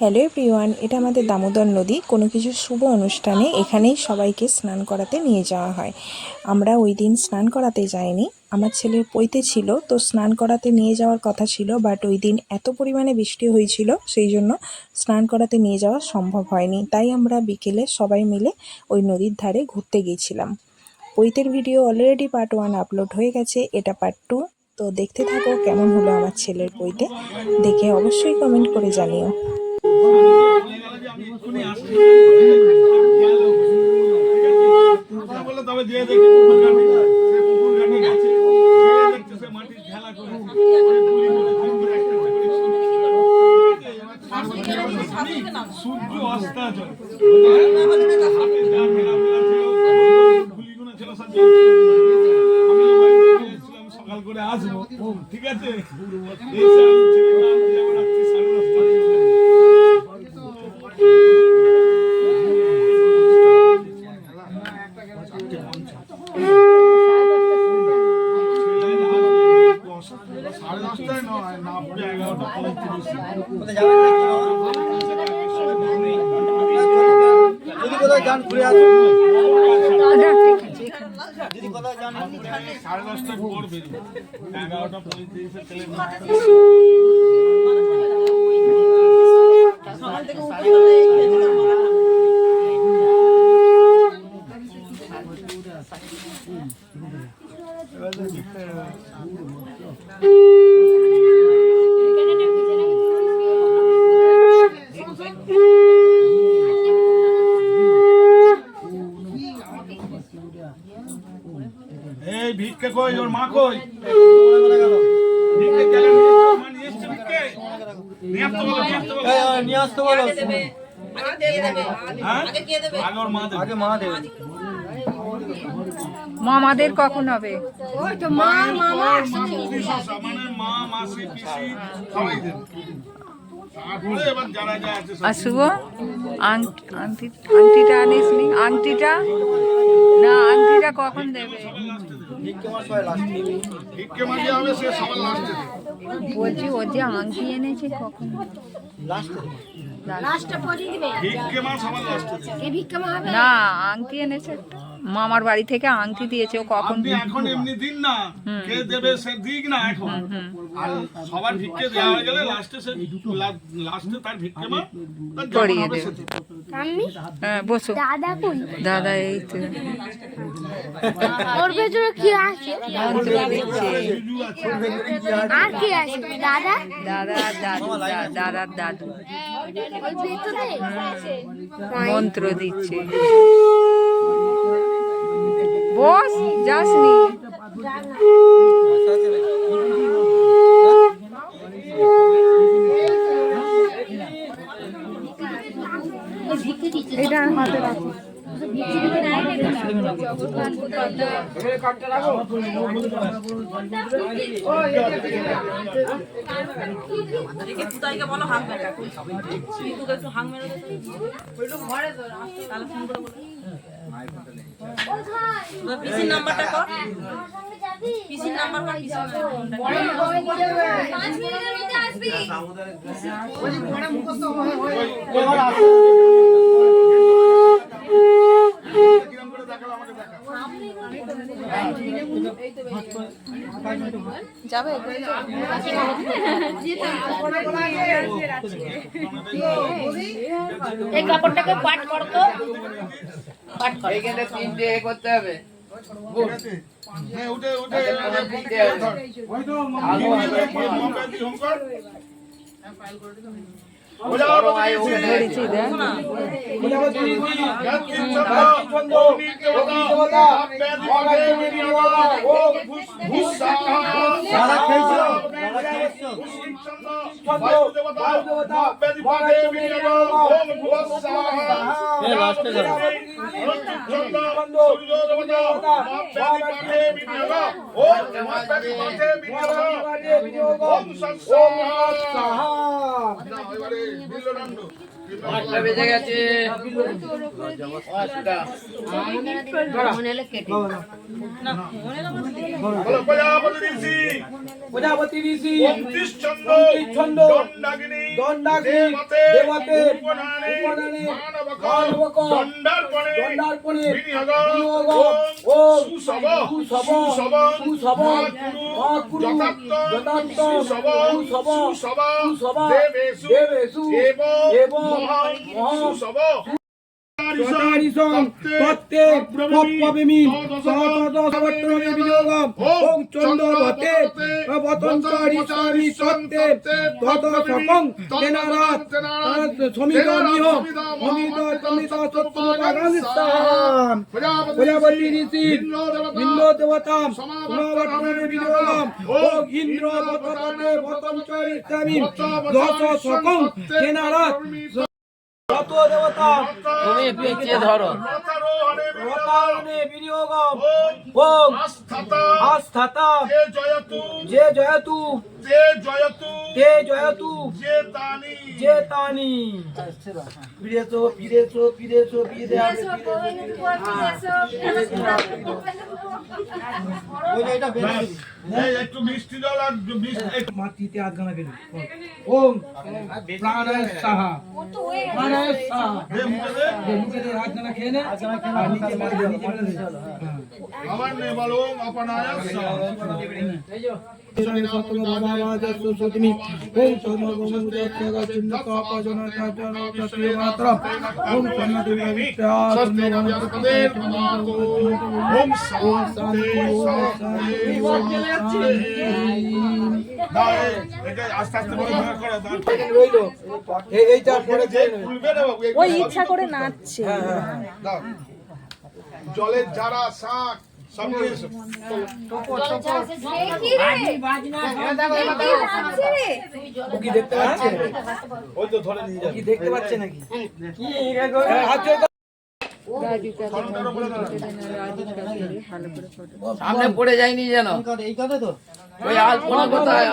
Hello everyone, এটা আমাদের দামোদর নদী। কোনো কিছু শুভ অনুষ্ঠানে এখানেই সবাইকে স্নান করাতে নিয়ে যাওয়া হয়। আমরা ওই দিন স্নান করাতে যাইনি, আমার ছেলের পৈতে ছিল, তো স্নান করাতে নিয়ে যাওয়ার কথা ছিল, বাট ওই দিন এত পরিমাণে বৃষ্টি হয়েছিল সেই জন্য স্নান করাতে নিয়ে যাওয়া সম্ভব হয়নি। তাই আমরা বিকেলে সবাই মিলে ওই নদীর ধারে ঘুরতে গিয়েছিলাম। পৈতের ভিডিও অলরেডি পার্ট 1 আপলোড হয়ে গেছে, এটা পার্ট 2। তো দেখতে থাকো কেমন হলো আমার ছেলের পৈতে, দেখে অবশ্যই কমেন্ট করে জানিও। সূর্য অস্তাচল সকাল করে আসবো, ঠিক আছে? সাড়ে 10টায় নয়, না পড়ে 11টা 35। যদি কোথাও যান ঘুরে আসুন, যদি কোথাও যান 10:30 পর বেরোবো, 11টা 35 চলে সকাল থেকে এই ভিক্ষে কই, ওর মা কই? ভিক্ষে গেল, মা নিয়ে এসছে ভিক্ষে, নিয়ে আসতে বলো, নিয়ে আসতে বলো। আগে কে দেবে? আগে ওর মা দেবে। আগে মা দেবে। মামাদের কখন হবে? ওই তো মা মামা মানে মা মাসি পিসি সবাই দেবে। তারপরে এবার যারা যা আছে আর শুভ আংটিটা আনিস নি? আংটিটা না, আংটিটা কখন দেবে? বলছি ও যে আংটি এনেছে কখন? না, আংটি এনেছে, মামার বাড়ি থেকে আংটি দিয়েছে, ও কখন? এখন এমনি দিন না, কে দেবে সে দিক না এখন। আর সবার ভিক্ষে দেওয়া হয়ে গেলে লাস্টে তার ভিক্ষে মা করিয়ে দেবে। হ্যাঁ, বসো। দাদা কই? দাদা এই তো ওর ভেতরে কি আছে? মন্ত্র দিচ্ছে। আর কি আছে? দাদা দাদা আর দাদু, দাদার দাদু ওই ভেতরে মন্ত্র দিচ্ছে। বস, যাসনি? এটা হাতে রাখো। বলো হাঁক মেরা, একটু হাঁক মেরা ঘরে তাহলে ফোন করে বলো পিসির নাম্বারটা কর, পিসির নাম্বার কর, পিসির যাবে এই কাপড়টাকে পাট করতো, পাট কর, এইখানে 3টে করতে হবে। হ্যাঁ উঠে উঠে ওই তো মোবাইল হোম কর। বেজে গেছে। প্রজাপতি ঋষি 29 ছন্দ দণ্ড দণ্ডাগ্নি দণ্ডাগ্নি দেবতে উপদানে মানবক দণ্ডার্পণে বিনিয়োগ ওম সুসব মহাকুরু যথার্থ সুসব দেবেষু এবং মহা তত্ত্বে পপ্পবিমি সহতদসবর্তনে বিনিয়োগম ওং চন্দ্রবতে বতঞ্চরিষ্যামি তত্ত্বে তদসকং তেনারাত সমিদমিহ অমিত সত্যপাগানিস্তাম প্রজাপতি ঋষি ইন্দ্র দেবতাম সমাবর্তনে বিনিয়োগম ওং ইন্দ্র বতপতে বতঞ্চরিষ্যামি দশসকং তেনারাত তত দেবতা তুমি পিছিয়ে ধরো রতারণে বিনিয়োগম ওম আস্থাতা যে জয়তু তে জয়তু যে তানি ফিরেছো ফিরে একটু মিষ্টি জল আর মাটিতে হাত গানা গেল ওম প্রাণায় সাহা মুখে দে হাত গানা খেয়ে নে আর নিচে মাটি আমার নে বলো আপনায়া সত্যম বাবা সুসুতিমি ওম সর্বগমুদত্তগ চিন্তাপজনা চাচন তত্রে মাত্র ওম সন্নদেবী বিষ্ণু সন্নদেবীর ওম শান্তি ওম আস্তে আস্তে বলে ভাগ করে দাও রইলো এইটা পরে খুলবে না বাবু ওই ইচ্ছা করে নাচছে। দাও জলের যারা শাক সব নিয়ে এসো কি দেখতে পাচ্ছে ওই তো ধরে নিয়ে যাবে কি দেখতে পাচ্ছে নাকি কি রে গো সামনে পড়ে যায়নি যেন ওই আলপনা কোথায়